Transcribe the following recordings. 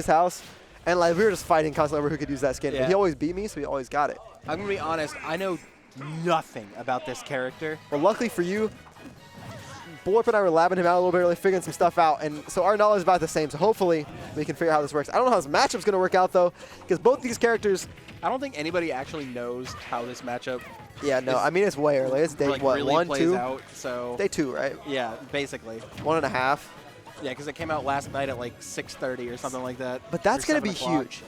his house, and like we were just fighting constantly over who could use that skin. Yeah. But he always beat me, so he always got it. I'm gonna be honest. I know nothing about this character. Well, luckily for you, Blorp and I were labbing him out a little bit early, figuring some stuff out, and so our knowledge is about the same. So hopefully we can figure out how this works. I don't know how this matchup's going to work out though, because both these characters. I don't think anybody actually knows how this matchup. Yeah, no, I mean it's way early. It's day like, what, really 1, plays 2? Out, so Day 2, right? yeah, basically. 1.5. Yeah, because it came out last night at like 6:30 or something like that. But that's or going to be 7 o'clock. huge.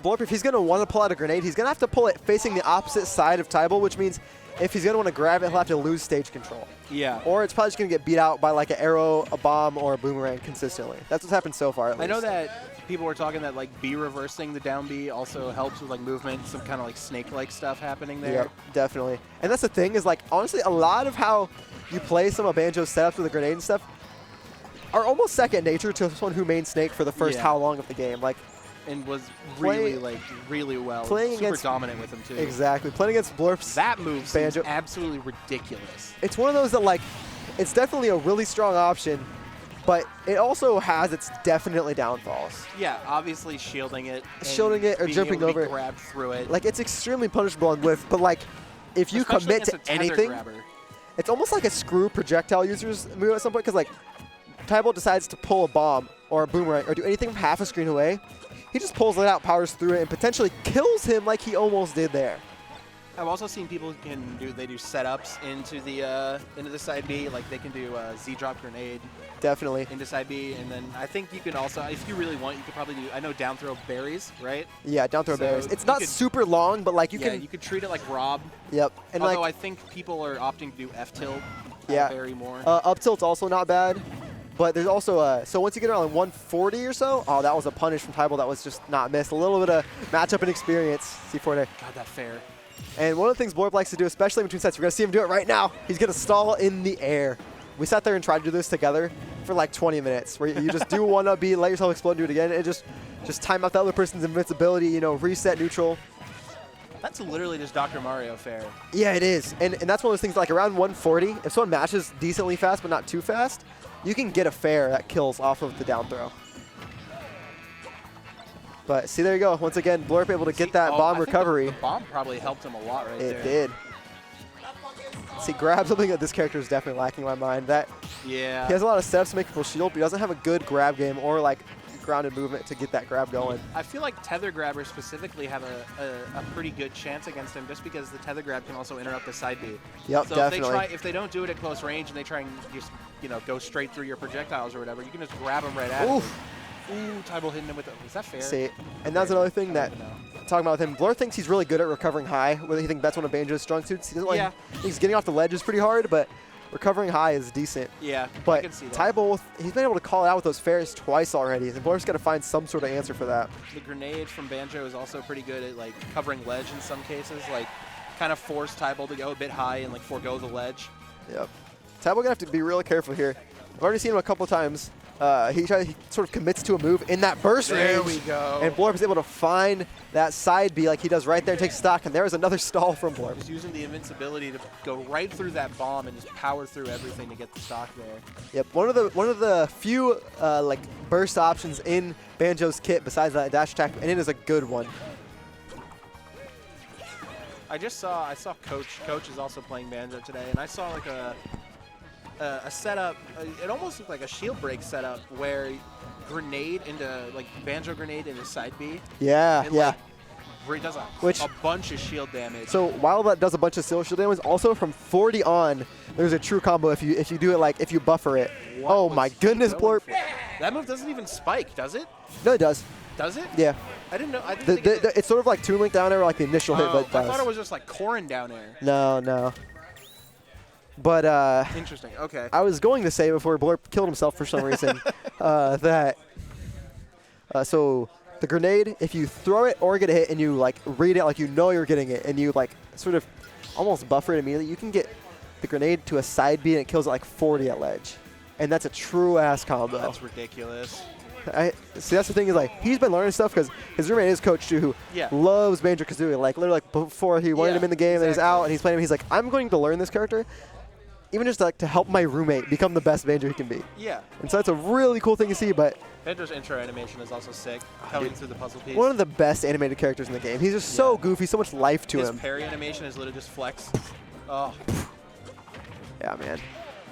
Blorp, if he's going to want to pull out a grenade, he's going to have to pull it facing the opposite side of Tybol, which means if he's going to want to grab it, he'll have to lose stage control. Yeah. Or it's probably just going to get beat out by like an arrow, a bomb, or a boomerang consistently. That's what's happened so far, at least. I know that people were talking that like B reversing the down B also helps with like movement, some kind of like snake-like stuff happening there. Yep, definitely. And that's the thing is like, honestly, a lot of how you play some of Banjo's setups with the grenade and stuff are almost second nature to someone who main snake for the first how long of the game. Like, and was really really well. Playing super against dominant with him too. Exactly. Playing against Blorp's that move Banjo, seems absolutely ridiculous. It's one of those that like, it's definitely a really strong option, but it also has its definitely downfalls. Yeah, obviously shielding it. Shielding it or being jumping able to over be grabbed through it. Like, it's extremely punishable on whiff, but like, if you Especially commit to against a tether anything, grabber. it's almost like a screw projectile user's move at some point, because like, Tybol decides to pull a bomb or a boomerang or do anything from half a screen away, he just pulls it out, powers through it, and potentially kills him like he almost did there. I've also seen people who do setups into the side B, like they can do a Z drop grenade. Definitely. Into side B, and then I think you can also, if you really want, you could probably do, I know down throw berries, right? Yeah, down throw So berries. It's you not could- super long, but like you yeah, can. you could treat it like Rob. Yep. And Although like, I think people are opting to do F tilt. yeah, Berry more. Up tilt's also not bad. But there's also, so once you get around like 140 or so, oh, that was a punish from Tybol that was just not missed. A little bit of matchup and experience, C4 there. God, that fair. And one of the things Blorp likes to do, especially in between sets, we're going to see him do it right now. He's going to stall in the air. We sat there and tried to do this together for like 20 minutes, where you just do one up B, let yourself explode, do it again, and just time out the other person's invincibility, you know, reset neutral. That's literally just Dr. Mario fair. Yeah, it is. And that's one of those things, like around 140, if someone matches decently fast but not too fast, you can get a fair that kills off of the down throw. But see, there you go. Once again, Blorp able to get that bomb recovery. The bomb probably helped him a lot right there. It did. See, grab something that this character is definitely lacking in my mind. That yeah. He has a lot of steps to make people shield, but he doesn't have a good grab game or like grounded movement to get that grab going. I feel like tether grabbers specifically have a pretty good chance against him, just because the tether grab can also interrupt the side B. Yep, so definitely. if they don't do it at close range and they try and just go straight through your projectiles or whatever, you can just grab them right at him. Ooh, Tybol hitting him with is that fair? See, and that's another thing that, talking about with him, Blorp thinks he's really good at recovering high. Whether he thinks that's one of Banjo's strong suits. He doesn't like, he's getting off the ledges pretty hard, but recovering high is decent. Yeah, but I can see that. Tybol, he's been able to call it out with those fairs twice already, and Blorp's got to find some sort of answer for that. The grenade from Banjo is also pretty good at like covering ledge in some cases, like kind of force Tybol to go a bit high and like forego the ledge. Yep. Tybol gonna have to be really careful here. I've already seen him a couple times. He sort of commits to a move in that burst range. There we go. And Blorp is able to find that side B like he does right there and take stock. And there is another stall from Blorp. He's using the invincibility to go right through that bomb and just power through everything to get the stock there. Yep. One of the few like burst options in Banjo's kit besides that dash attack, and it is a good one. I saw Coach. Coach is also playing Banjo today, and I saw like a setup. It almost looked like a shield break setup where grenade into like Banjo grenade into side B. Yeah, and, yeah. Like, does a bunch of shield damage. So while that does a bunch of shield damage, also from 40 on, there's a true combo if you do it like if you buffer it. Oh my goodness, Blorp! That move doesn't even spike, does it? No, it does. Does it? Yeah. I didn't know. I didn't think it's sort of like Toon Link down air, like the initial hit, but it does. I thought it was just like Corrin down air. No. But interesting. Okay. I was going to say before Blorp killed himself for some reason so the grenade, if you throw it or get a hit and you like read it like you know you're getting it and you like sort of almost buffer it immediately, you can get the grenade to a side B and it kills it like 40 at ledge, and that's a true ass combo. That's ridiculous. See, that's the thing is like he's been learning stuff because his roommate is Coach too, who loves Banjo Kazooie. Like literally, like before he wanted him in the game and he's out and he's playing him, he's like, I'm going to learn this character. even just like to help my roommate become the best Banjo he can be. Yeah. And so that's a really cool thing to see. But Banjo's intro animation is also sick, coming through the puzzle piece. one of the best animated characters in the game. He's just so goofy, so much life to his him. His parry animation is literally just flex. Oh. Yeah, man.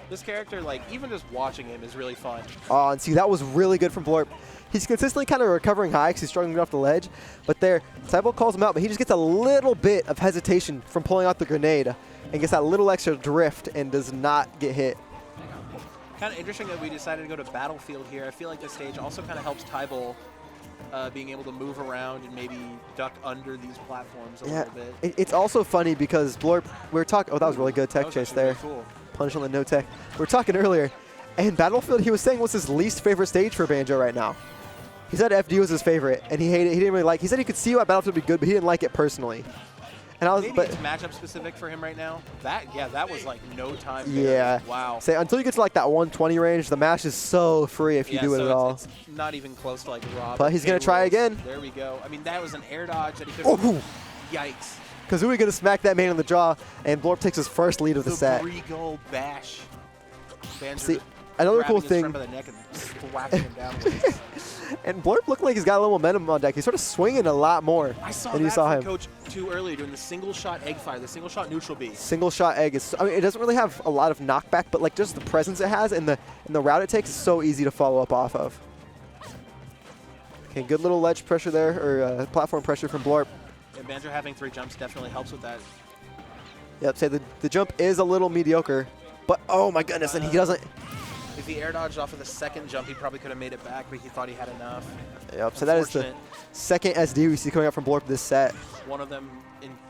This character, like, even just watching him is really fun. Oh, and see, that was really good from Blorp. He's consistently kind of recovering high because he's struggling off the ledge. But there, Tybol calls him out, but he just gets a little bit of hesitation from pulling out the grenade and gets that little extra drift and does not get hit. Kind of interesting that we decided to go to Battlefield here. I feel like this stage also kind of helps Tybol being able to move around and maybe duck under these platforms a little bit. It's also funny because Blorp, we were talking, oh, that was really good tech chase there. Really cool. Punish on the no tech. We were talking earlier, and Battlefield, he was saying was his least favorite stage for Banjo right now. He said FD was his favorite, and he hated it. He didn't really like. He said he could see why Battlefield would be good, but he didn't like it personally. And I was, maybe it's matchup specific for him right now. That was like no time. Yeah. There. Wow. Say until you get to like that 120 range, the mash is so free if you do it at all. It's not even close to like Rob. But he's gonna try again. There we go. I mean, that was an air dodge that he could. Oh. Yikes. Kazooie gonna smack that man in the jaw, and Blorp takes his first lead of the set. 3-goal bash. Banjo See, another cool his thing. friend by the neck and whacking him down. And Blorp looked like he's got a little momentum on deck. He's sort of swinging a lot more I saw than you that saw from him. Coach 2 earlier doing the single shot egg fire, the single shot neutral B. Single shot egg is, I mean, it doesn't really have a lot of knockback, but like just the presence it has and the route it takes is so easy to follow up off of. Okay, good little ledge pressure there, or platform pressure from Blorp. And Banjo having 3 jumps definitely helps with that. Yep, say the jump is a little mediocre, but oh my goodness, and he doesn't. If he air dodged off of the second jump, he probably could have made it back, but he thought he had enough. Yep, so that is the second SD we see coming up from Blorp this set. One of them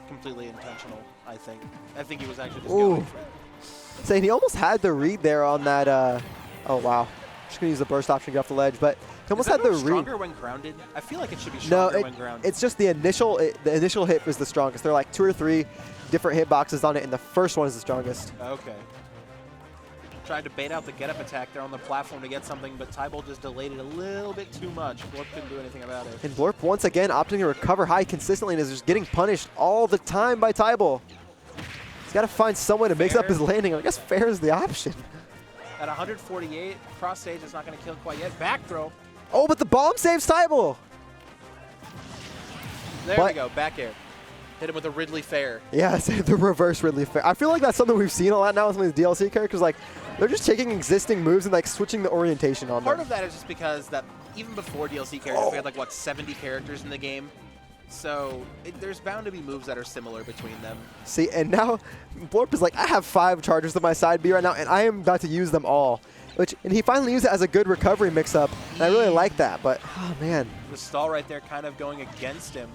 completely intentional, I think. I think he was actually just going for it. Saying he almost had the read there on that, oh wow. Just gonna use the burst option to get off the ledge, but he almost had the read. Stronger when grounded? I feel like it should be stronger when grounded. It's just the initial hit is the strongest. There are like 2 or 3 different hitboxes on it, and the first one is the strongest. Okay. Tried to bait out the get-up attack there on the platform to get something, but Tybol just delayed it a little bit too much. Blorp couldn't do anything about it. And Blorp once again opting to recover high consistently and is just getting punished all the time by Tybol. He's got to find some way to mix up his landing. I guess fair is the option. At 148, cross stage is not going to kill quite yet. Back throw. Oh, but the bomb saves Tybol. There we go, back air. Hit him with a Ridley Fair. Yeah, the reverse Ridley Fair. I feel like that's something we've seen a lot now with some of these DLC characters. Like, they're just taking existing moves and like switching the orientation on them. Part of that is just because that even before DLC characters, we had like, what, 70 characters in the game? So there's bound to be moves that are similar between them. See, and now Blorp is like, I have 5 chargers to my side B right now, and I am about to use them all. And he finally used it as a good recovery mix-up, and I really like that, but, oh, man. The stall right there kind of going against him.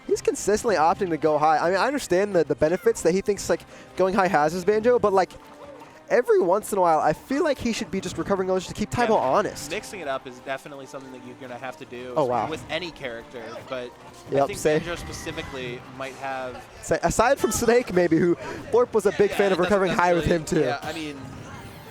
He's consistently opting to go high. I mean, I understand the benefits that he thinks like going high has as Banjo, but like every once in a while, I feel like he should be just recovering those to keep Tybol honest. Mixing it up is definitely something that you're going to have to do with any character, but I think Banjo specifically might have... aside from Snake, maybe, who Blorp was a big fan of recovering high with him, too. Yeah, I mean,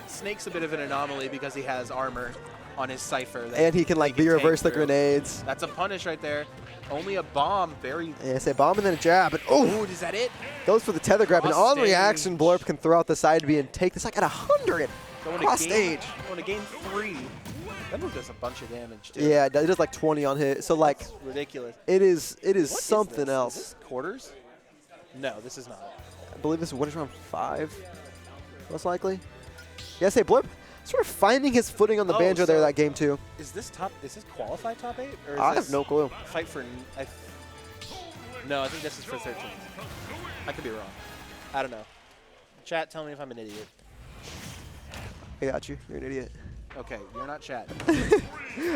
Snake's a bit of an anomaly because he has armor on his Cypher. And he can, like, reverse the grenades. That's a punish right there. Only a bomb, very... Yeah, say bomb and then a jab. And, oh, is that it? Goes for the tether grab. And on reaction, Blorp can throw out the side B and take this like at 100 cross stage. Going to game 3. That move does a bunch of damage, too. Yeah, it does like 20 on hit. So, like... That's ridiculous. It is something else. Is this quarters? No, this is not. I believe this is winners round 5, most likely. Yeah, say Blorp sort of finding his footing on the Banjo there that game, too. Is this qualified top 8? Or is I have no clue. Fight for... No, I think this is for 13. I could be wrong. I don't know. Chat, tell me if I'm an idiot. I got you. You're an idiot. Okay, you're not chat.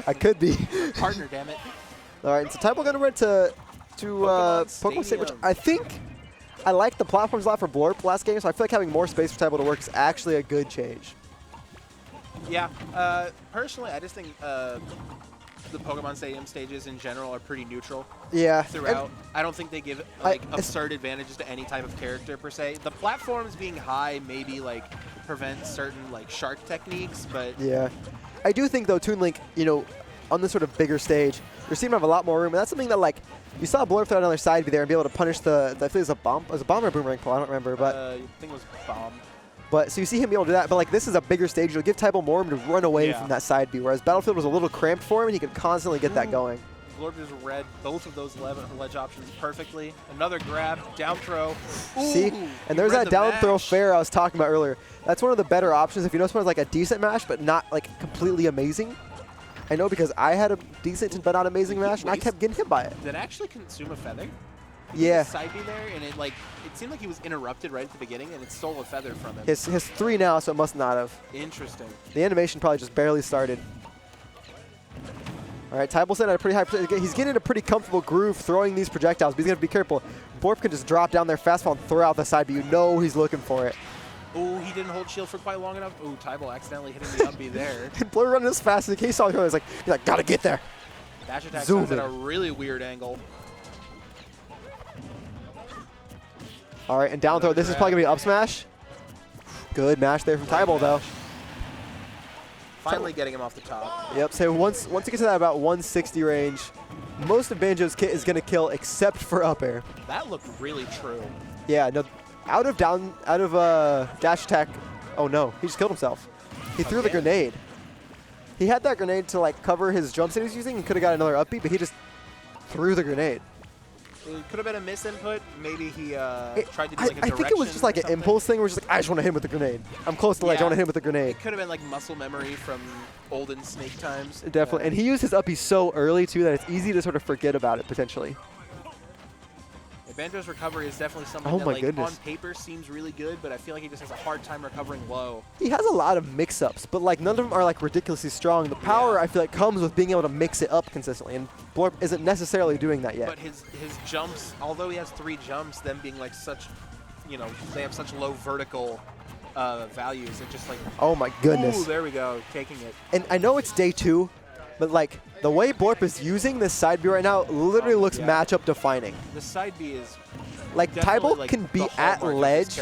I could be. Partner, damn it. All right, so Tybol going to run to Pokemon Stadium, which I think I like the platforms a lot for Blorp last game, so I feel like having more space for Tybol to work is actually a good change. Yeah, personally, I just think the Pokemon Stadium stages in general are pretty neutral. Yeah. Throughout, I don't think they give like absurd advantages to any type of character per se. The platforms being high maybe like prevent certain like shark techniques, but yeah, I do think though Toon Link, you know, on this sort of bigger stage, you seem to have a lot more room, and that's something that like you saw Blorp throw another side be there and be able to punish the. I think it was a bomb or a boomerang pull. I don't remember, but I think it was bomb. But so you see him be able to do that, but like this is a bigger stage. It'll give Tybol more room to run away from that side B, whereas Battlefield was a little cramped for him, and he could constantly get that going. Blorp just read both of those ledge options perfectly. Another grab, down throw. Ooh, see, and there's that down throw fair I was talking about earlier. That's one of the better options. If you notice, one like a decent mash, but not like completely amazing. I know because I had a decent but not amazing mash, and I kept getting hit by it. Did it actually consume a feather? Yeah. Side B there, and it seemed like he was interrupted right at the beginning, and it stole a feather from him. His 3 now, so it must not have. Interesting. The animation probably just barely started. All right, Tybol's at a pretty high percentage. He's getting in a pretty comfortable groove throwing these projectiles, but he's going to be careful. Blorp can just drop down there fastball and throw out the side, but you know he's looking for it. Oh, he didn't hold shield for quite long enough. Oh, Tybol accidentally hitting the up B there. And Blorp running as fast as he saw it. He's like, gotta get there. Dash attack comes at a really weird angle. All right, and down throw. This is probably going to be up smash. Good mash there from Tybol, though. Finally getting him off the top. Yep, so once you get to that about 160 range, most of Banjo's kit is going to kill except for up air. That looked really true. Yeah, no, out of dash attack. Oh no, he just killed himself. He threw the grenade. He had that grenade to like cover his jumps that he was using and could have got another up B, but he just threw the grenade. It could have been a misinput. Maybe he tried to do like a direction. I think it was just like an impulse thing where he's just like, I just want to hit him with the grenade. I'm close to the ledge, I want to hit him with the grenade. It could have been like muscle memory from olden Snake times. Definitely, and he used his up B so early too that it's easy to sort of forget about it potentially. Banjo's recovery is definitely something that like, on paper seems really good, but I feel like he just has a hard time recovering low. He has a lot of mix-ups, but like none of them are like ridiculously strong. The power I feel like comes with being able to mix it up consistently, and Blorp isn't necessarily doing that yet. But his jumps, although he has 3 jumps, them being like such, you know, they have such low vertical values. It just like, oh my goodness. Ooh, there we go, taking it. And I know it's day 2, but like the way Blorp is using this side B right now literally looks matchup defining. The side B is like Tybol like can be at ledge,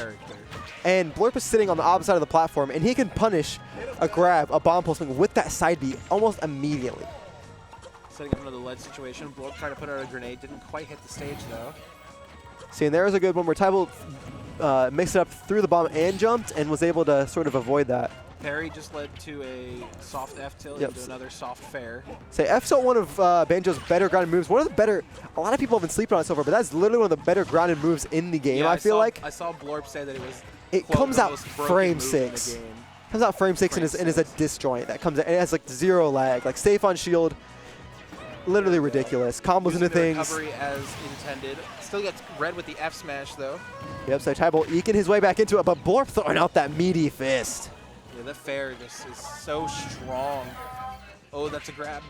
and Blorp is sitting on the opposite side of the platform, and he can punish a grab, a bomb pulse with that side B almost immediately. Setting up another ledge situation. Blorp tried to put out a grenade, didn't quite hit the stage though. See, and there's a good one where Tybol mixed it up through the bomb and jumped, and was able to sort of avoid that. Parry just led to a soft F tilt into another soft fair. Say F tilt, one of Banjo's better grounded moves. One of the better, a lot of people have been sleeping on it so far, but that's literally one of the better grounded moves in the game, I feel like. I saw Blorp say that it was comes out frame 6. Comes out frame 6 and is a disjoint that comes out, and it has like 0 lag. Like safe on shield, literally ridiculous. Combos into things. Recovery as intended. Still gets red with the F smash though. Yep, so Tybol eking his way back into it, but Blorp throwing out that meaty fist. Yeah, the fair just is so strong. Oh, that's a grab.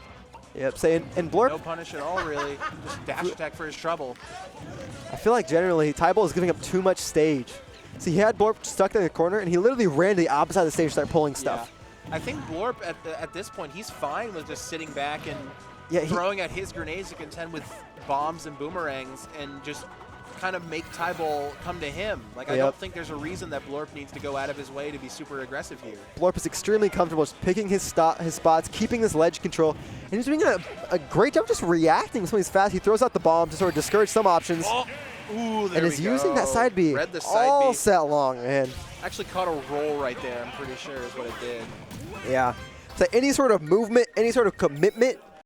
Yep, say and Blorp. No punish at all, really. Just dash attack for his trouble. I feel like generally Tybol is giving up too much stage. See, he had Blorp stuck in the corner, and he literally ran to the opposite side of the stage to start pulling stuff. Yeah. I think Blorp at this point, he's fine with just sitting back and throwing out his grenades to contend with bombs and boomerangs and just kind of make Tybol come to him. Like, I don't think there's a reason that Blorp needs to go out of his way to be super aggressive here. Blorp is extremely comfortable just picking his spots, keeping this ledge control, and he's doing a great job just reacting when he's fast. He throws out the bomb to sort of discourage some options. Oh. Ooh, there and is using that side B Read the side all B. set long, man. Actually caught a roll right there, I'm pretty sure is what it did. Yeah. So any sort of movement, any sort of commitment